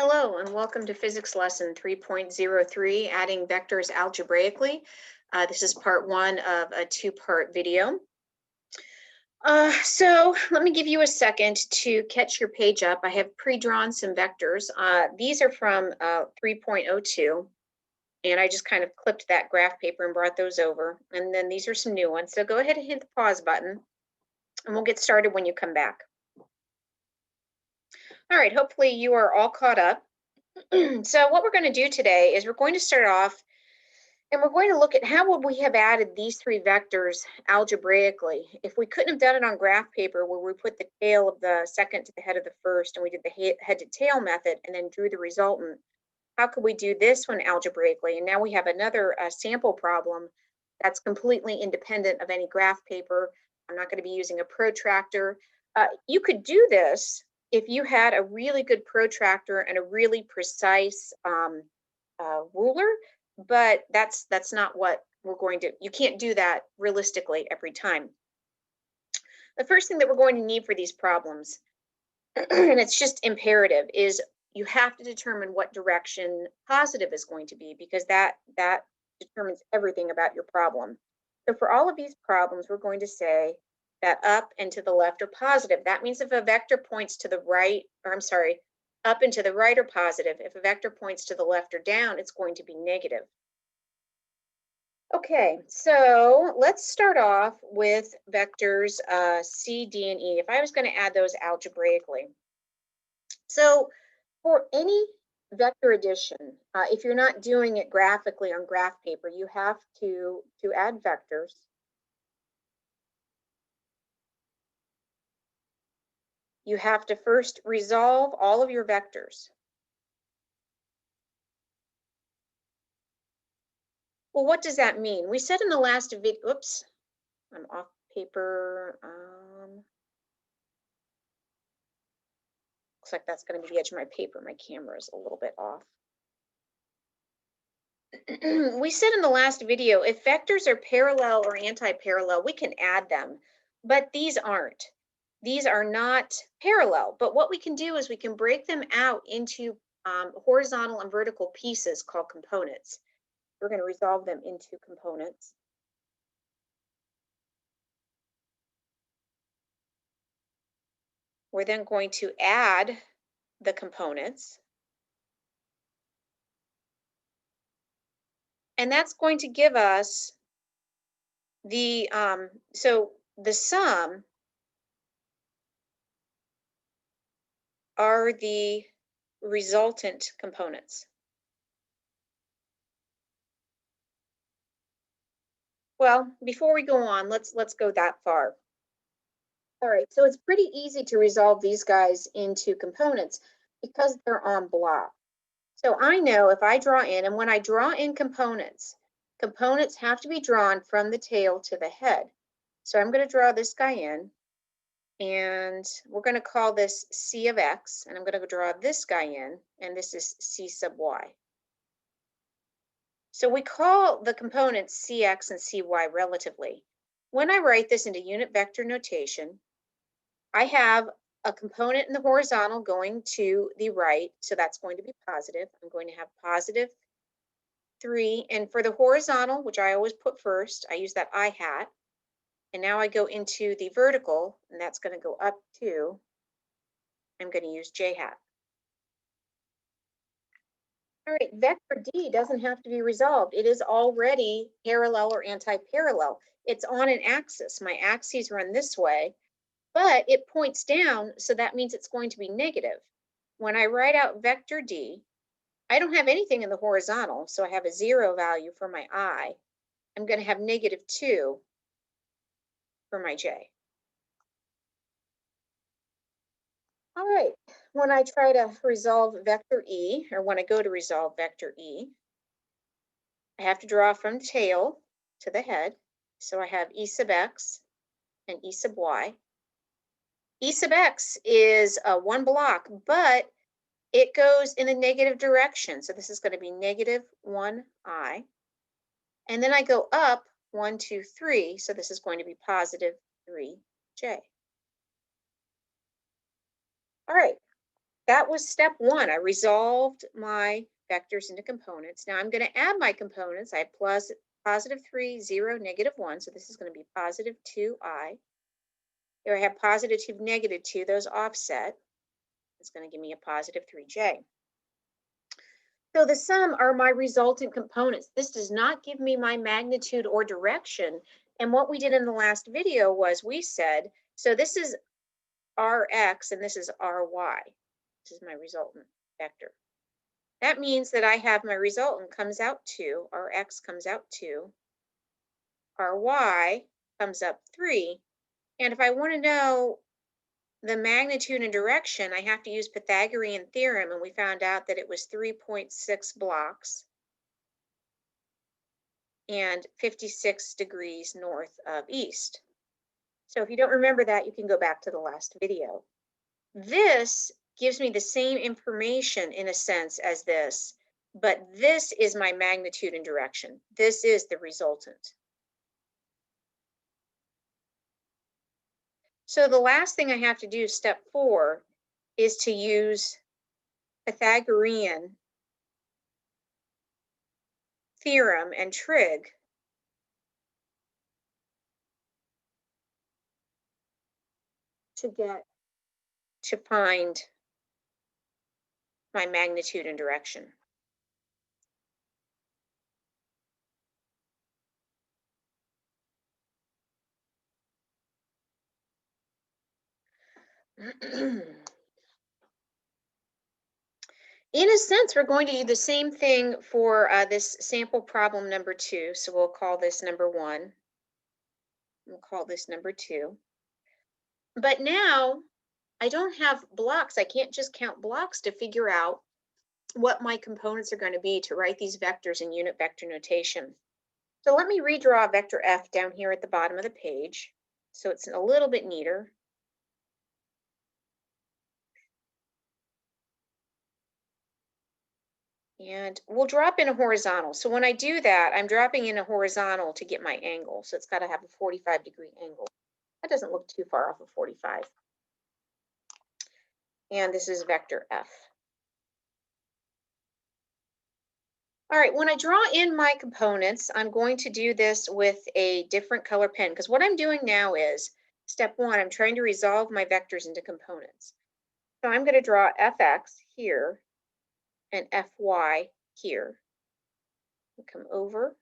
Hello and welcome to Physics Lesson 3.03, Adding Vectors Algebraically. This is part one of a two-part video. So let me give you a second to catch your page up. I have pre-drawn some vectors. These are from 3.02, and I just kind of clipped that graph paper and brought those over. And then these are some new ones. So go ahead and hit the pause button, and we'll get started when you come back. All right, hopefully you are all caught up. So what we're going to do today is we're going to start off and we're going to look at how would we have added these three vectors algebraically. If we couldn't have done it on graph paper where we put the tail of the second to the head of the first and we did the head to tail method and then drew the resultant, how could we do this one algebraically? And now we have another sample problem that's completely independent of any graph paper. I'm not going to be using a protractor. You could do this if you had a really good protractor and a really precise ruler, but that's not what we're going to, you can't do that realistically every time. The first thing that we're going to need for these problems, and it's just imperative, is you have to determine what direction positive is going to be, because that determines everything about your problem. So for all of these problems, we're going to say that up and to the left are positive. That means if a vector points to the right, or I'm sorry, up and to the right are positive. If a vector points to the left or down, it's going to be negative. Okay, so let's start off with vectors C, D, and E. If I was going to add those algebraically. So for any vector addition, if you're not doing it graphically on graph paper, you have to add vectors. You have to first resolve all of your vectors. Well, what does that mean? We said in the last video, oops, I'm off paper. Looks like that's going to be the edge of my paper. My camera is a little bit off. We said in the last video, if vectors are parallel or anti-parallel, we can add them, but these aren't. These are not parallel, but what we can do is we can break them out into horizontal and vertical pieces called components. We're going to resolve them into components. We're then going to add the components. And that's going to give us the, so the sum are the resultant components. Well, before we go on, let's go that far. All right, so it's pretty easy to resolve these guys into components because they're en bloc. So I know if I draw in, and when I draw in components, components have to be drawn from the tail to the head. So I'm going to draw this guy in, and we're going to call this C of X, and I'm going to draw this guy in, and this is C sub Y. So we call the components Cx and Cy relatively. When I write this into unit vector notation, I have a component in the horizontal going to the right, so that's going to be positive. I'm going to have positive 3, and for the horizontal, which I always put first, I use that I hat, and now I go into the vertical, and that's going to go up 2. I'm going to use J hat. All right, vector D doesn't have to be resolved. It is already parallel or anti-parallel. It's on an axis. My axes run this way, but it points down, so that means it's going to be negative. When I write out vector D, I don't have anything in the horizontal, so I have a 0 value for my I. I'm going to have negative 2 for my J. All right, when I try to resolve vector E, or when I go to resolve vector E, I have to draw from tail to the head. So I have E sub X and E sub Y. E sub X is one block, but it goes in a negative direction. So this is going to be negative 1I. And then I go up 1, 2, 3. So this is going to be positive 3J. All right. that was step one. I resolved my vectors into components. Now I'm going to add my components. I have plus positive 3, 0, negative 1. So this is going to be positive 2i. Here I have positive 2, negative 2. Those offset. It's going to give me a positive 3j. So the sum are my resultant components. This does not give me my magnitude or direction. And what we did in the last video was we said, so this is Rx and this is Ry. This is my resultant vector. That means that I have my resultant comes out 2, Rx comes out 2, Ry comes up 3. And if I want to know the magnitude and direction, I have to use Pythagorean theorem, and we found out that it was 3.6 blocks and 56 degrees north of east. So if you don't remember that, you can go back to the last video. This gives me the same information in a sense as this, but this is my magnitude and direction. This is the resultant. So the last thing I have to do, step 4, is to use Pythagorean theorem and trig to find my magnitude and direction. In a sense, we're going to do the same thing for this sample problem number 2. So we'll call this number 1. We'll call this number 2. But now I don't have blocks. I can't just count blocks to figure out what my components are going to be to write these vectors in unit vector notation. So let me redraw vector F down here at the bottom of the page so it's a little bit neater. And we'll drop in a horizontal. So when I do that, I'm dropping in a horizontal to get my angle. So it's got to have a 45-degree angle. That doesn't look too far off of 45. And this is vector F. All right, when I draw in my components, I'm going to do this with a different color pen, because what I'm doing now is, step 1, I'm trying to resolve my vectors into components. So I'm going to draw Fx here and Fy here. I'll come over,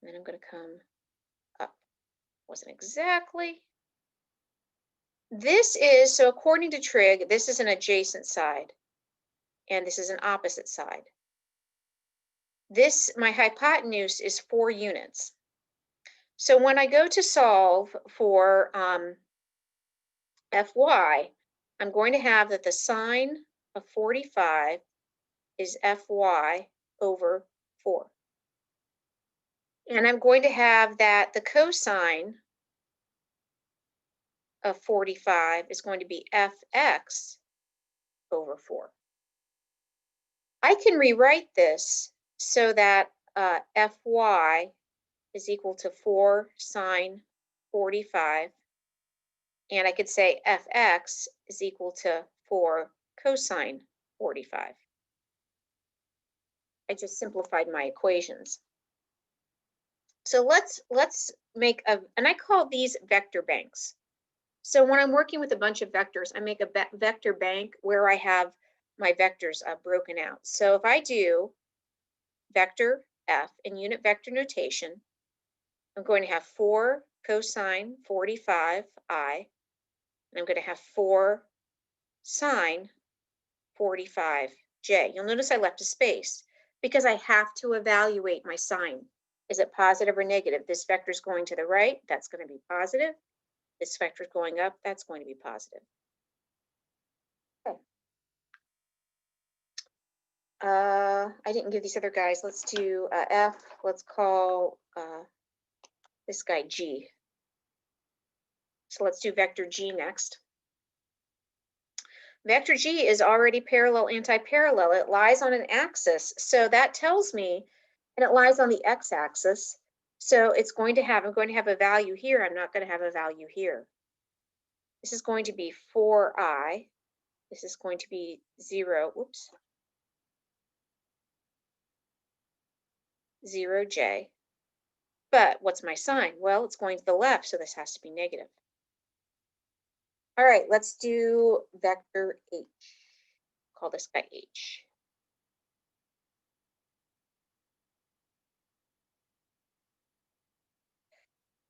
and then I'm going to come up. Wasn't exactly. This is, so according to trig, this is an adjacent side, and this is an opposite side. This, my hypotenuse is 4 units. So when I go to solve for Fy, I'm going to have that the sine of 45 is Fy over 4. And I'm going to have that the cosine of 45 is going to be Fx over 4. I can rewrite this so that Fy is equal to 4 sine 45, and I could say Fx is equal to 4 cosine 45. I just simplified my equations. So let's make a, and I call these vector banks. So when I'm working with a bunch of vectors, I make a vector bank where I have my vectors broken out. So if I do vector F in unit vector notation, I'm going to have 4 cosine 45i, and I'm going to have 4 sine 45j. You'll notice I left a space because I have to evaluate my sign. Is it positive or negative? This vector is going to the right, that's going to be positive. This vector is going up, that's going to be positive. Okay. I didn't give these other guys. Let's do F. Let's call this guy G. So let's do vector G next. Vector G is already parallel, anti-parallel. It lies on an axis. So that tells me, and it lies on the x-axis. So it's going to have, I'm going to have a value here. I'm not going to have a value here. This is going to be 4i This is going to be 0, whoops, 0j. But what's my sign? Well, it's going to the left, so this has to be negative. All right, let's do vector h. Call this guy h.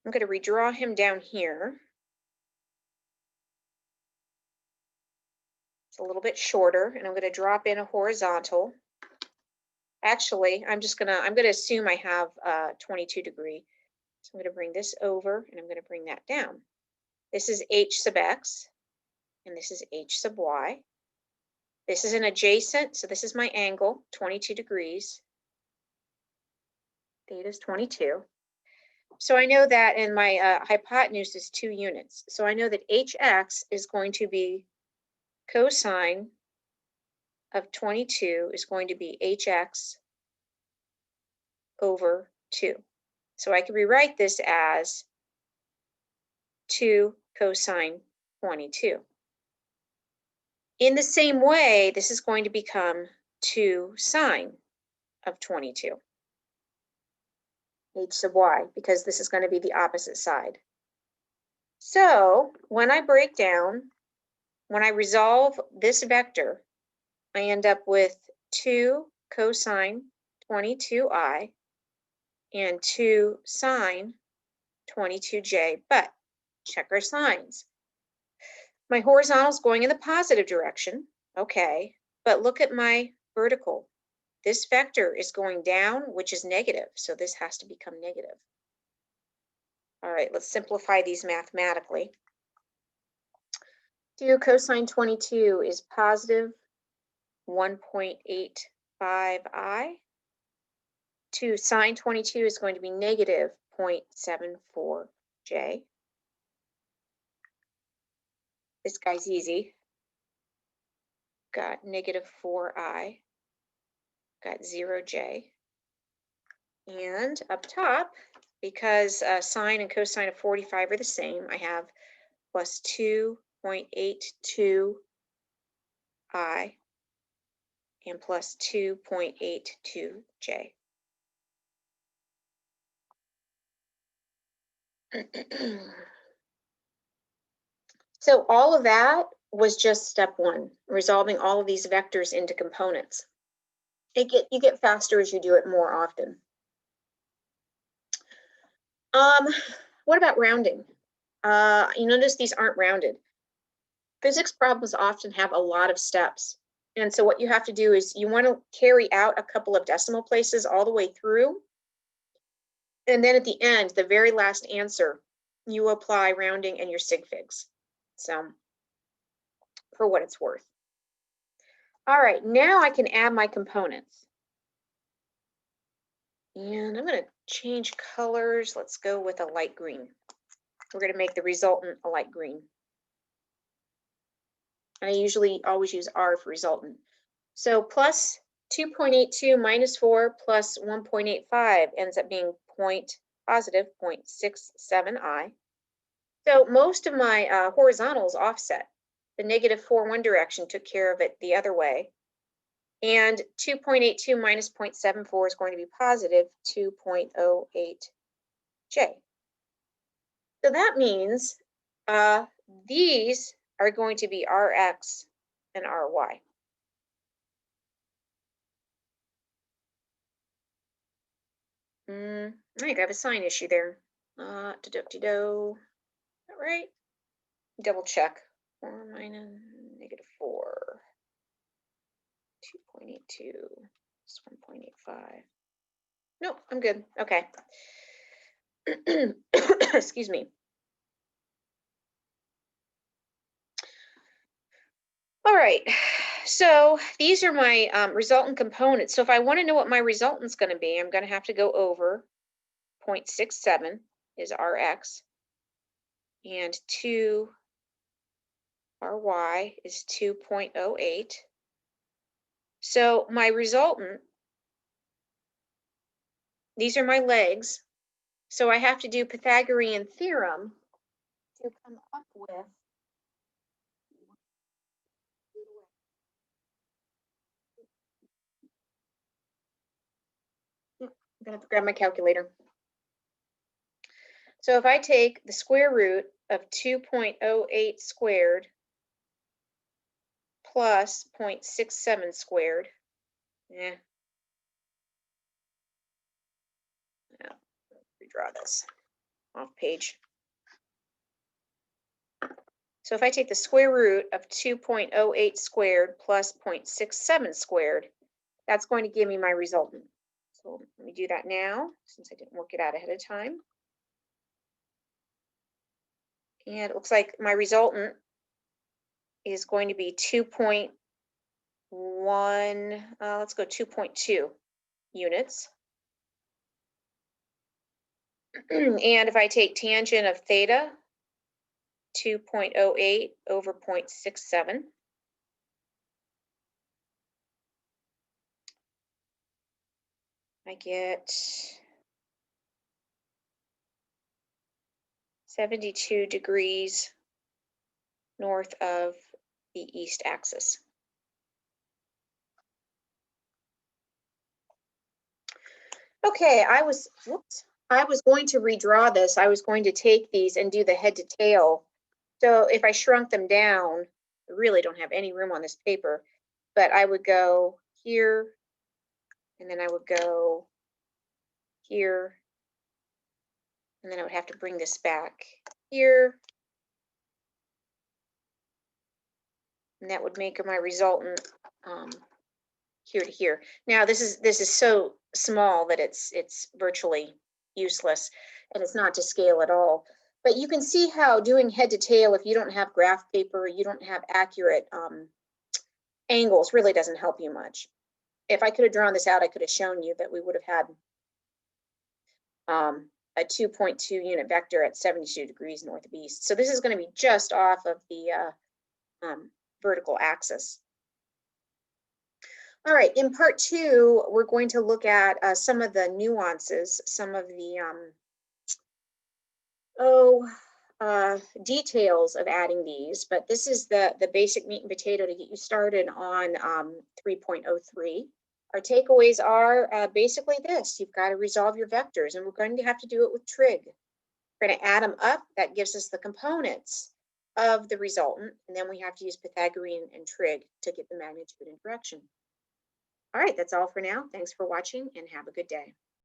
I'm going to redraw him down here. It's a little bit shorter, and I'm going to drop in a horizontal. Actually, I'm going to assume I have 22 degree. So I'm going to bring this over, and I'm going to bring that down. This is h sub x, and this is h sub y. This is an adjacent, so this is my angle, 22 degrees. Theta is 22. So I know that, and my hypotenuse is 2 units. So I know that hx is going to be cosine of 22 is going to be hx over 2. So I can rewrite this as 2 cosine 22. In the same way, this is going to become 2 sine of 22, h sub y, because this is going to be the opposite side. So when I break down, when I resolve this vector, I end up with 2 cosine 22i and 2 sine 22j, but check our signs. My horizontal is going in the positive direction, okay, but look at my vertical. This vector is going down, which is negative, so this has to become negative. All right, let's simplify these mathematically. 2 cosine 22 is positive 1.85i. 2 sine 22 is going to be negative 0.74j. This guy's easy. Got negative 4i. Got 0j. And up top, because sine and cosine of 45 are the same, I have plus 2.82i and plus 2.82j. So all of that was just step 1, resolving all of these vectors into components. You get faster as you do it more often. What about rounding? You notice these aren't rounded. Physics problems often have a lot of steps. And so what you have to do is you want to carry out a couple of decimal places all the way through. And then at the end, the very last answer, you apply rounding and your sig figs. So for what it's worth. All right, now I can add my components. And I'm going to change colors. Let's go with a light green. We're going to make the resultant a light green. And I usually always use R for resultant. So plus 2.82 minus 4 plus 1.85 ends up being positive 0.67i. So most of my horizontals offset. The negative 4 one direction took care of it the other way. And 2.82 minus 0.74 is going to be positive 2.08j. So that means these are going to be Rx and Ry. I think I have a sign issue there. All right. Double check. 4 minus negative 4. 2.82 plus 1.85. Nope, I'm good. Okay. Excuse me. All right, so these are my resultant components. So if I want to know what my resultant is going to be, I'm going to have to go over 0.67 is Rx, and 2 Ry is 2.08. So my resultant, these are my legs. So I have to do Pythagorean theorem to come up with I'm gonna have to grab my calculator. So if I take the square root of 2.08 squared plus 0.67 squared, redraw this off page. So if I take the square root of 2.08 squared plus 0.67 squared, that's going to give me my resultant. So let me do that now, since I didn't work it out ahead of time. And it looks like my resultant is going to be 2.1, let's go 2.2 units. And if I take tangent of theta, 2.08 over 0.67, I get 72 degrees north of the east axis. Okay, I was going to redraw this. I was going to take these and do the head to tail. So if I shrunk them down, I really don't have any room on this paper, but I would go here, and then I would go here, and then I would have to bring this back here, and that would make my resultant here to here. Now this is so small that it's virtually useless, and it's not to scale at all. But you can see how doing head to tail, if you don't have graph paper, you don't have accurate angles, really doesn't help you much. If I could have drawn this out, I could have shown you that we would have had a 2.2 unit vector at 72 degrees north of east. So this is going to be just off of the vertical axis. All right, in part 2, we're going to look at some of the nuances, some of the details of adding these, but this is the basic meat and potato to get you started on 3.03. Our takeaways are basically this: you've got to resolve your vectors, and we're going to have to do it with trig. We're going to add them up. That gives us the components of the resultant, and then we have to use Pythagorean and trig to get the magnitude and direction. All right, that's all for now. Thanks for watching, and have a good day.